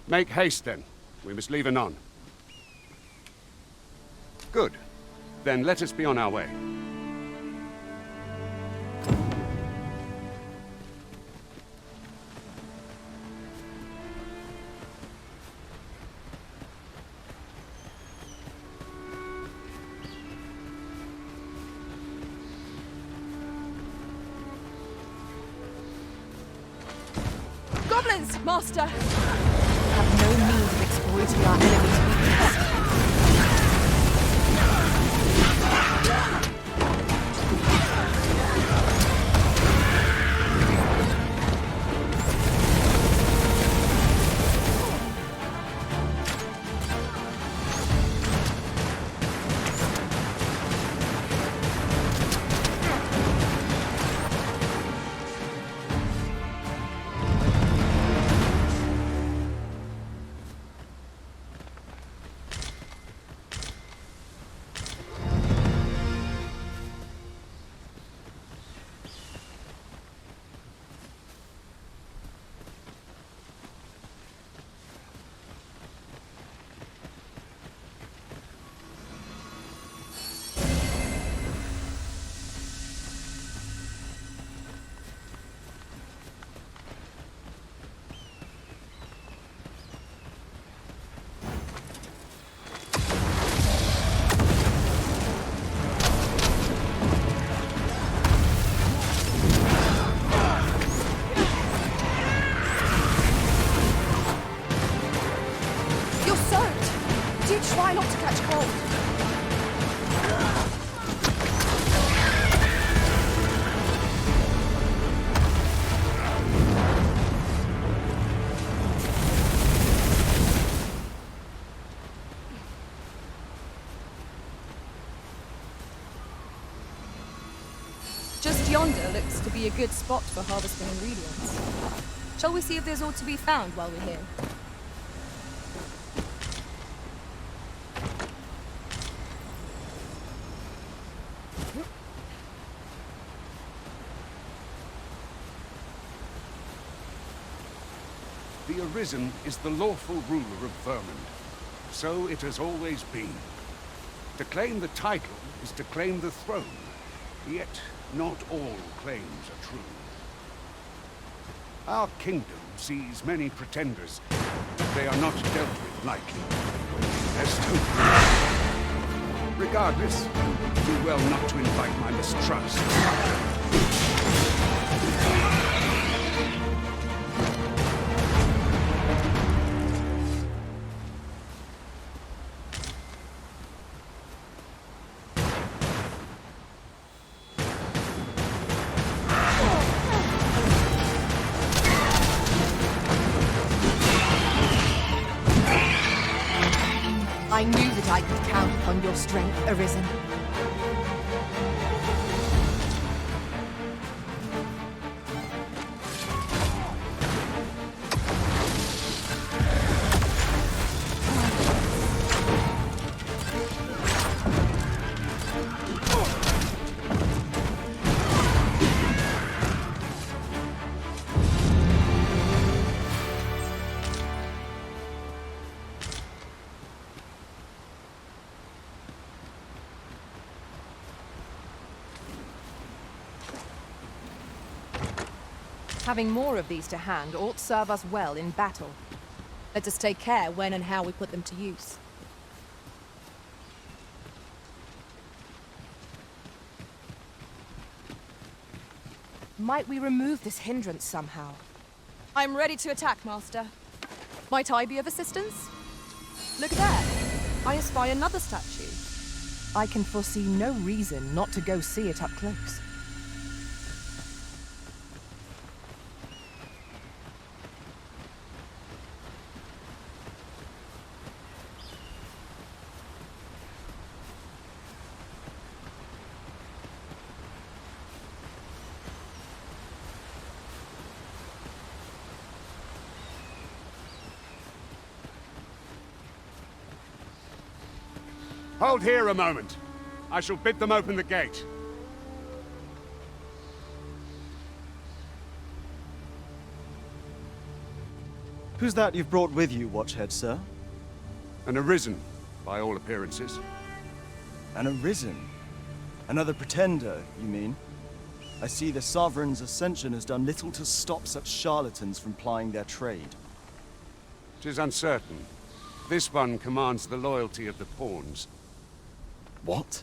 Make haste, then. We must leave anon. Good. Then let us be on our way. Goblins, Master! Have no means of exploiting our enemy's weakness. Try not to catch cold. Just yonder looks to be a good spot for harvesting ingredients. Shall we see if there's aught to be found while we're here? The Arisen is the lawful ruler of Vernworth. So it has always been. To claim the title is to claim the throne. Yet, not all claims are true. Our kingdom sees many pretenders, but they are not dealt with lightly. As to... Regardless, do well not to invite my mistrust. I knew that I could count upon your strength, Arisen. Having more of these to hand ought serve us well in battle. Let us take care when and how we put them to use. Might we remove this hindrance somehow? I'm ready to attack, Master. Might I be of assistance? Look there. I espy another statue. I can foresee no reason not to go see it up close. Hold here a moment. I shall bid them open the gate. Who's that you've brought with you, Watchhead, sir? An arisen, by all appearances. An arisen? Another pretender, you mean? I see the Sovereign's ascension has done little to stop such charlatans from plying their trade. 'Tis uncertain. This one commands the loyalty of the pawns. What?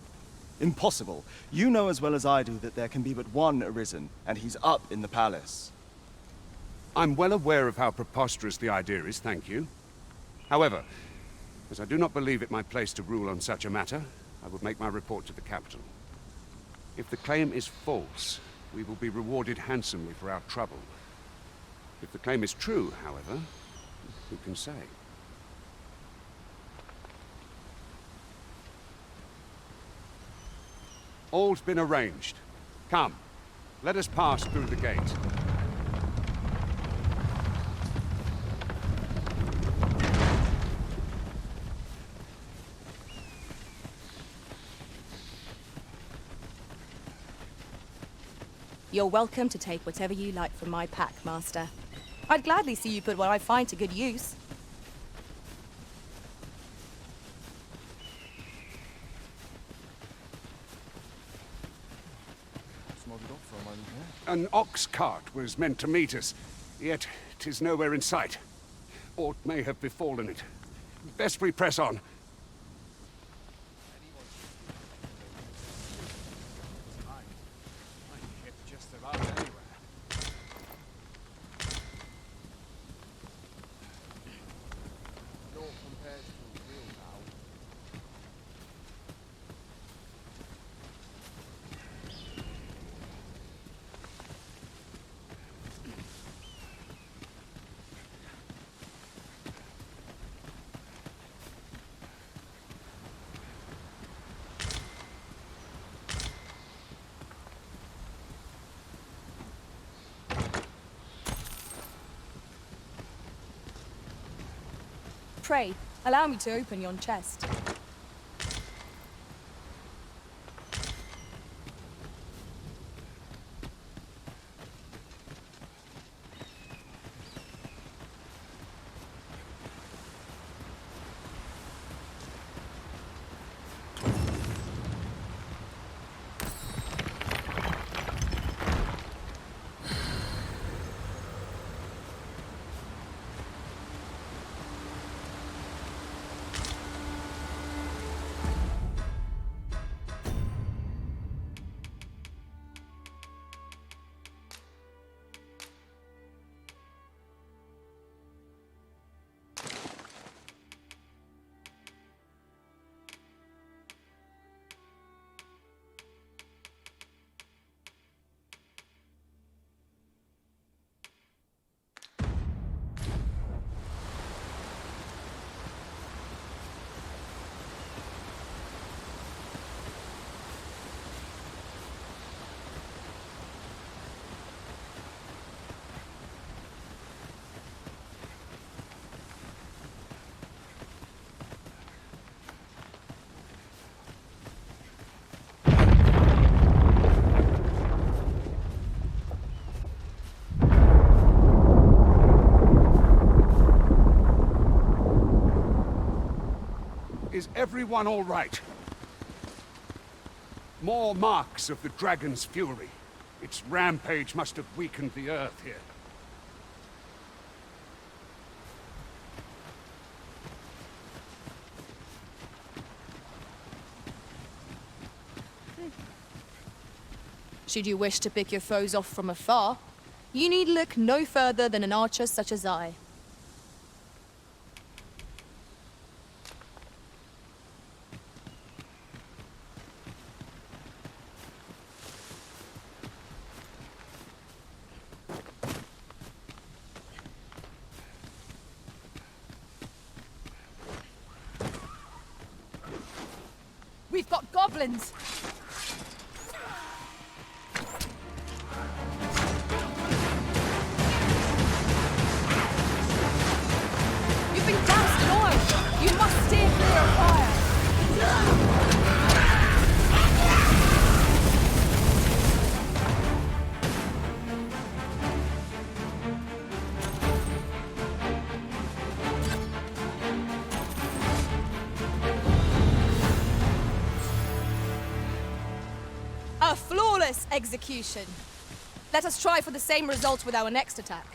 Impossible. You know as well as I do that there can be but one arisen, and he's up in the palace. I'm well aware of how preposterous the idea is, thank you. However, as I do not believe it my place to rule on such a matter, I will make my report to the capital. If the claim is false, we will be rewarded handsomely for our trouble. If the claim is true, however, who can say? All's been arranged. Come, let us pass through the gate. You're welcome to take whatever you like from my pack, Master. I'd gladly see you put what I find to good use. An ox cart was meant to meet us, yet 'tis nowhere in sight. Aught may have befallen it. Best we press on. Pray, allow me to open yon chest. Is everyone all right? More marks of the dragon's fury. Its rampage must have weakened the earth here. Should you wish to pick your foes off from afar, you need look no further than an archer such as I. We've got goblins! You've been doused in oil! You must steer clear of fire! glorious execution. Let us try for the same result with our next attack.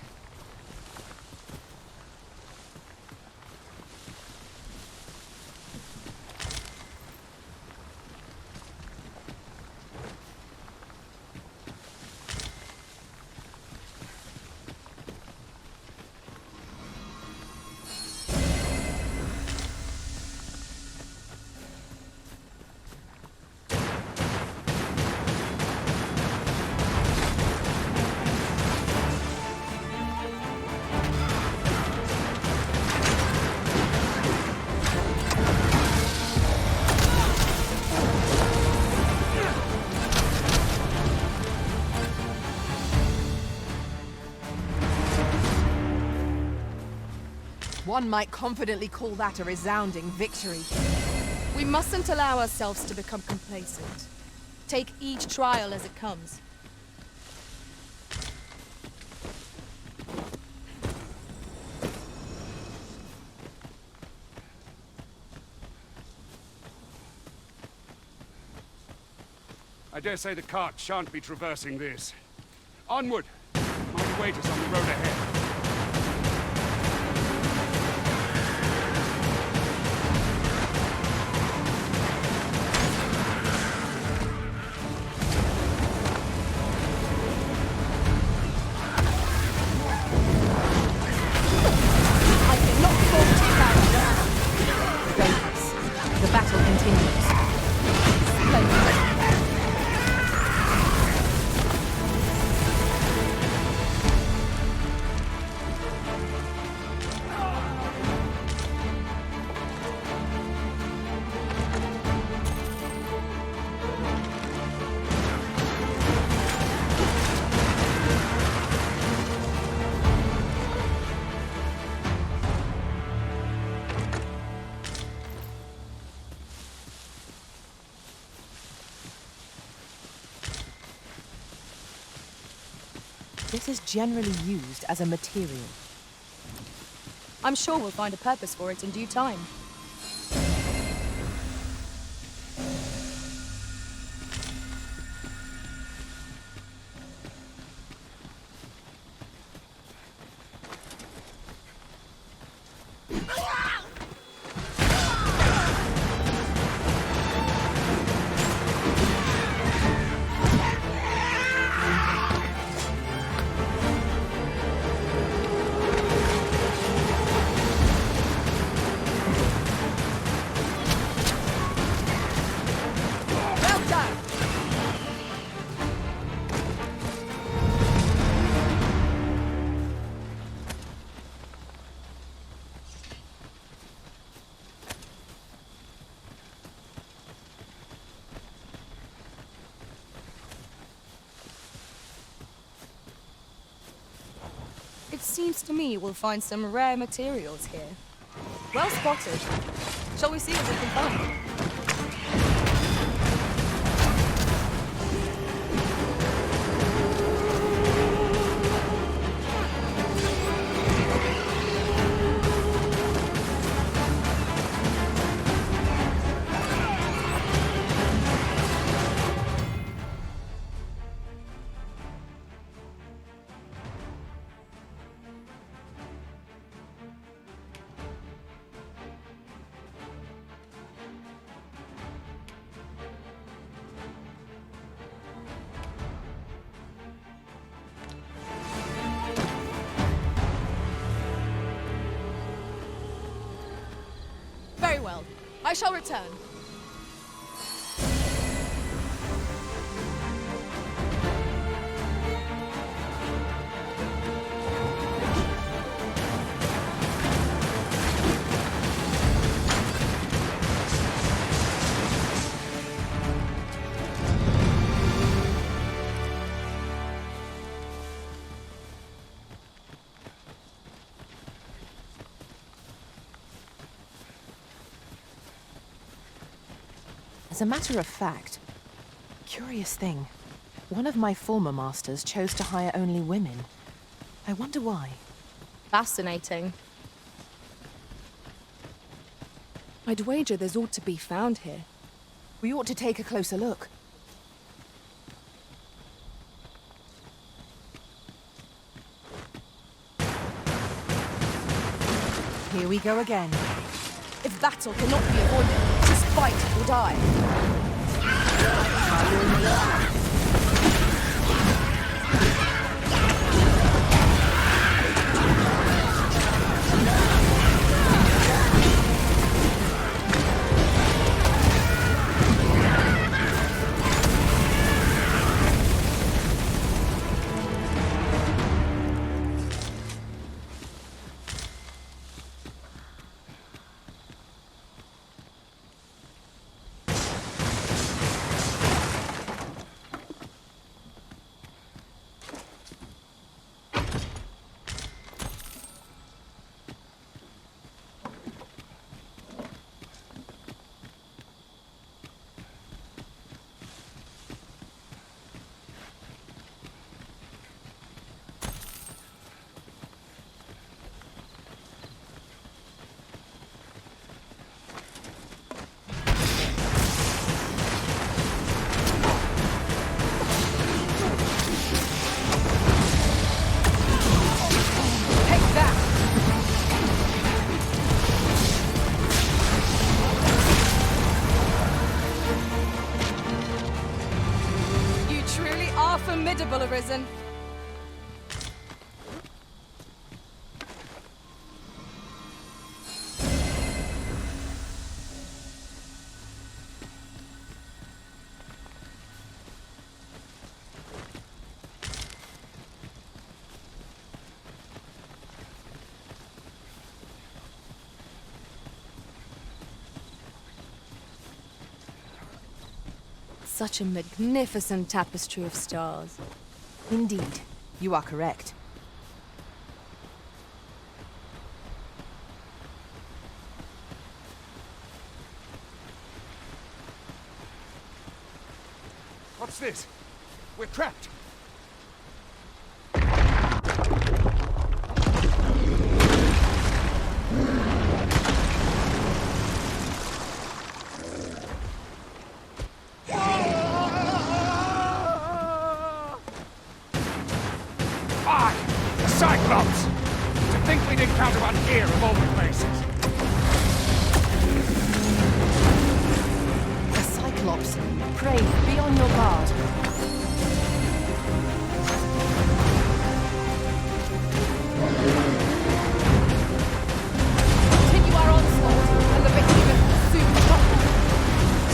One might confidently call that a resounding victory. We mustn't allow ourselves to become complacent. Take each trial as it comes. I dare say the cart shan't be traversing this. Onward! Might wait us on the road ahead. The battle continues. Splendid. This is generally used as a material. I'm sure we'll find a purpose for it in due time. It seems to me we'll find some rare materials here. Well spotted. Shall we see what we can find? Very well. I shall return. As a matter of fact, curious thing, one of my former masters chose to hire only women. I wonder why. Fascinating. I'd wager there's ought to be found here. We ought to take a closer look. Here we go again. If battle cannot be avoided, just fight or die. Formidable arisen. Such a magnificent tapestry of stars. Indeed, you are correct. What's this? We're trapped. Cyclops! To think we'd encounter one here of all the places. A Cyclops. Pray, be on your guard. Continue our onslaught, and the behemoth will soon topple.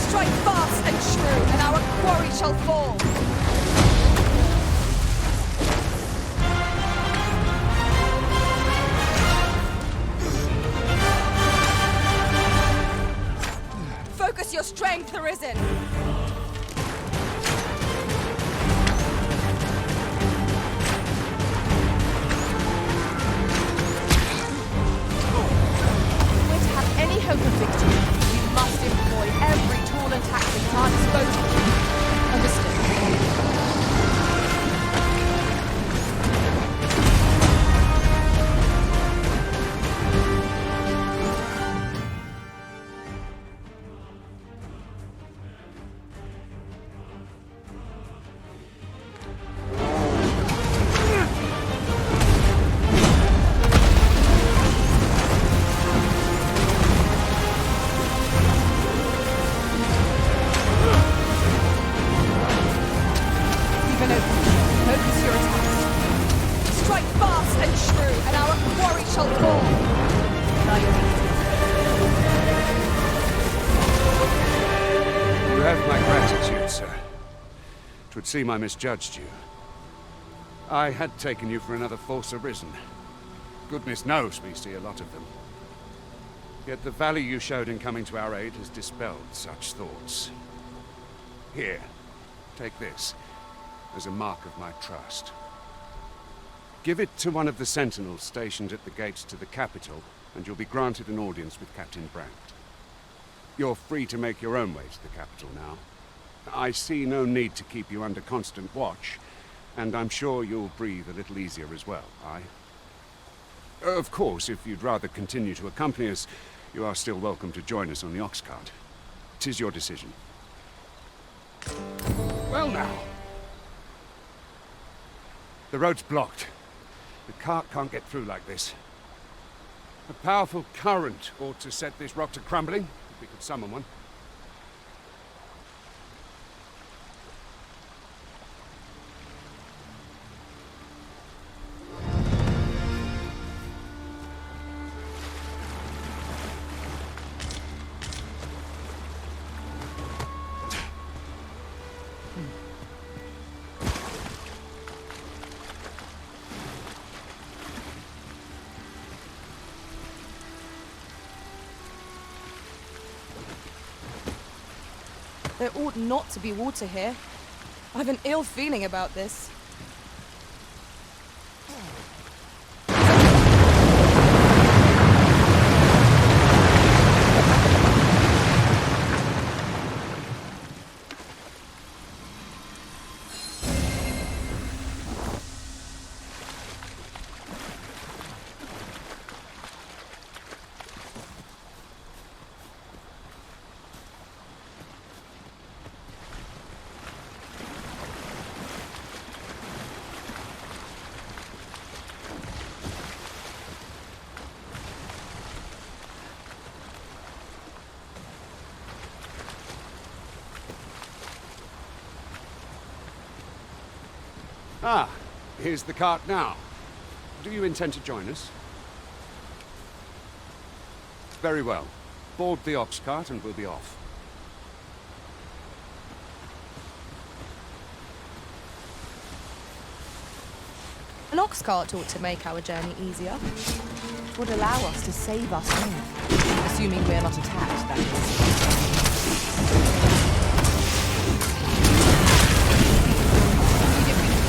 Strike fast and true, and our quarry shall fall. Focus your strength, Arisen! If we're to have any hope of victory, we must employ every tool and tactic at our disposal. Understood. Focus your attacks. Strike fast and true, and our quarry shall fall. Now you're You have my gratitude, sir. 'Twould seem I misjudged you. I had taken you for another false arisen. Goodness knows we see a lot of them. Yet the valor you showed in coming to our aid has dispelled such thoughts. Here, take this, as a mark of my trust. Give it to one of the sentinels stationed at the gates to the capital, and you'll be granted an audience with Captain Brandt. You're free to make your own way to the capital now. I see no need to keep you under constant watch, and I'm sure you'll breathe a little easier as well, aye? Of course, if you'd rather continue to accompany us, you are still welcome to join us on the ox cart. 'Tis your decision. Well now. The road's blocked. The cart can't get through like this. A powerful current ought to set this rock to crumbling, if we could summon one. There ought not to be water here. I've an ill feeling about this. Ah, here's the cart now. Do you intend to join us? Very well. Board the ox cart and we'll be off. An ox cart ought to make our journey easier. It would allow us to save us home. Assuming we're not attacked, that is.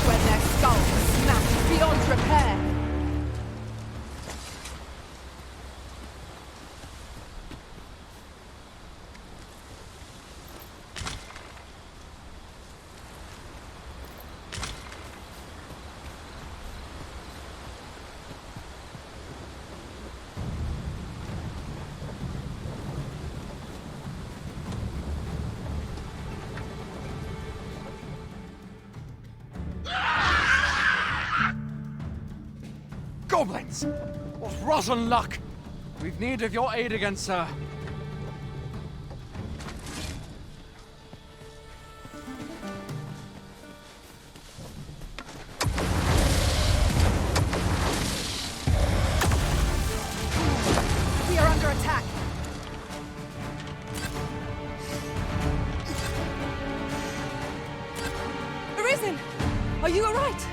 When their skulls smashed beyond repair. Goblins! What rotten luck! We've need of your aid again, sir. We are under attack. Arisen! Are you alright?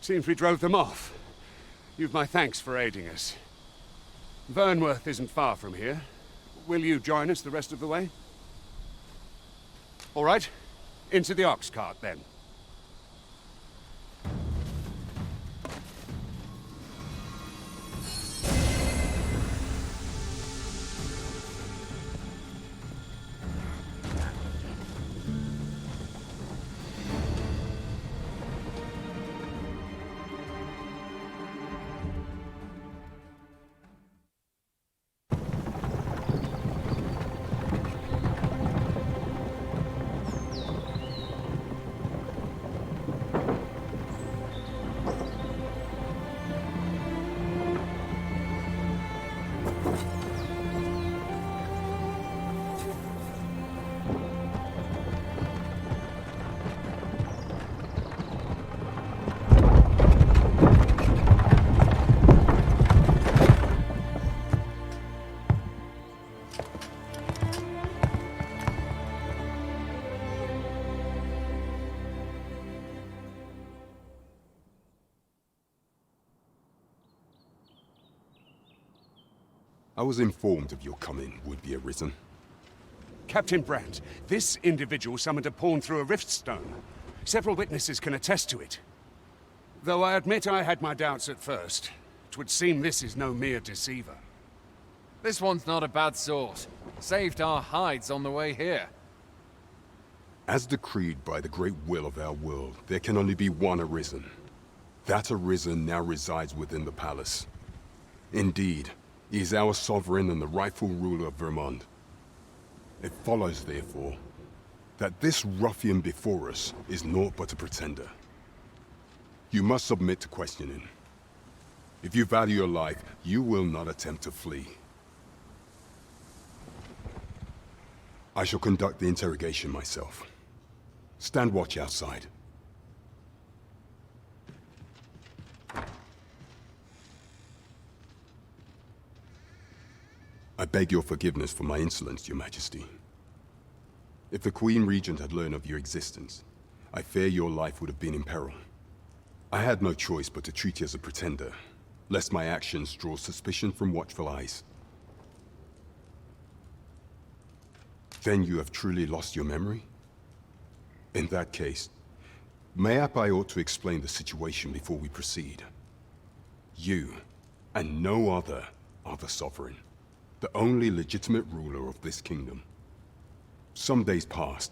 Seems we drove them off. You've my thanks for aiding us. Vernworth isn't far from here. Will you join us the rest of the way? All right. Into the ox cart, then. I was informed of your coming would be arisen. Captain Brandt, this individual summoned a pawn through a rift stone. Several witnesses can attest to it. Though I admit I had my doubts at first. 'Twould seem this is no mere deceiver. This one's not a bad sort. Saved our hides on the way here. As decreed by the great will of our world, there can only be one Arisen. That Arisen now resides within the palace. Indeed, he is our sovereign and the rightful ruler of Vermont. It follows, therefore, that this ruffian before us is naught but a pretender. You must submit to questioning. If you value your life, you will not attempt to flee. I shall conduct the interrogation myself. Stand watch outside. I beg your forgiveness for my insolence, Your Majesty. If the Queen Regent had learned of your existence, I fear your life would have been in peril. I had no choice but to treat you as a pretender, lest my actions draw suspicion from watchful eyes. Then you have truly lost your memory? In that case, mayhap I ought to explain the situation before we proceed. You, and no other, are the Sovereign, the only legitimate ruler of this kingdom. Some days past,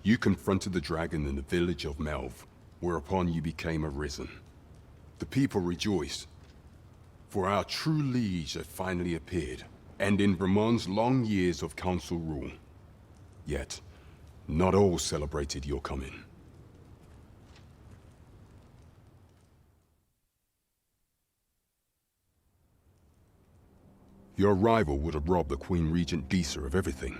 you confronted the dragon in the village of Melv, whereupon you became Arisen. The people rejoiced, for our true liege had finally appeared, ending Vermont's long years of council rule. Yet, not all celebrated your coming. Your arrival would have robbed the Queen Regent Disa of everything.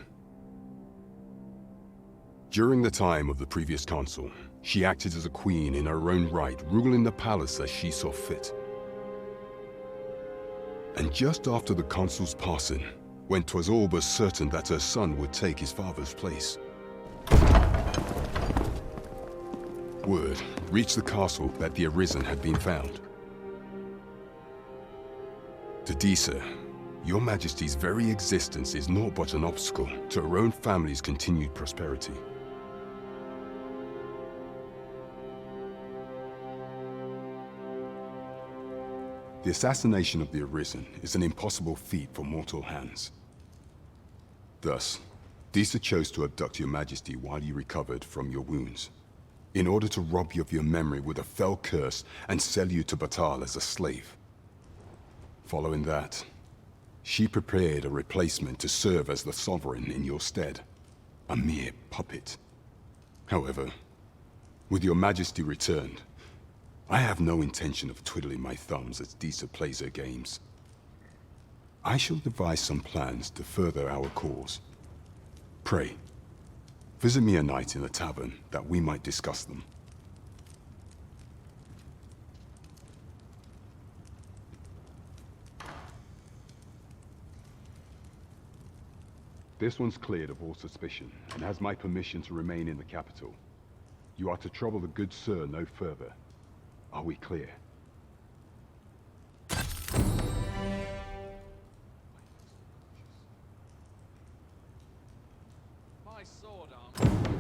During the time of the previous council, she acted as a queen in her own right, ruling the palace as she saw fit. And just after the consul's passing, when 'twas all but certain that her son would take his father's place, word reached the castle that the Arisen had been found. To Disa, your Majesty's very existence is naught but an obstacle to her own family's continued prosperity. The assassination of the Arisen is an impossible feat for mortal hands. Thus, Disa chose to abduct your Majesty while you recovered from your wounds, in order to rob you of your memory with a fell curse and sell you to Batal as a slave. Following that, she prepared a replacement to serve as the Sovereign in your stead, a mere puppet. However, with your Majesty returned, I have no intention of twiddling my thumbs as Disa plays her games. I shall devise some plans to further our cause. Pray, visit me a night in the tavern that we might discuss them. This one's cleared of all suspicion and has my permission to remain in the capital. You are to trouble the good sir no further. Are we clear? My sword arm.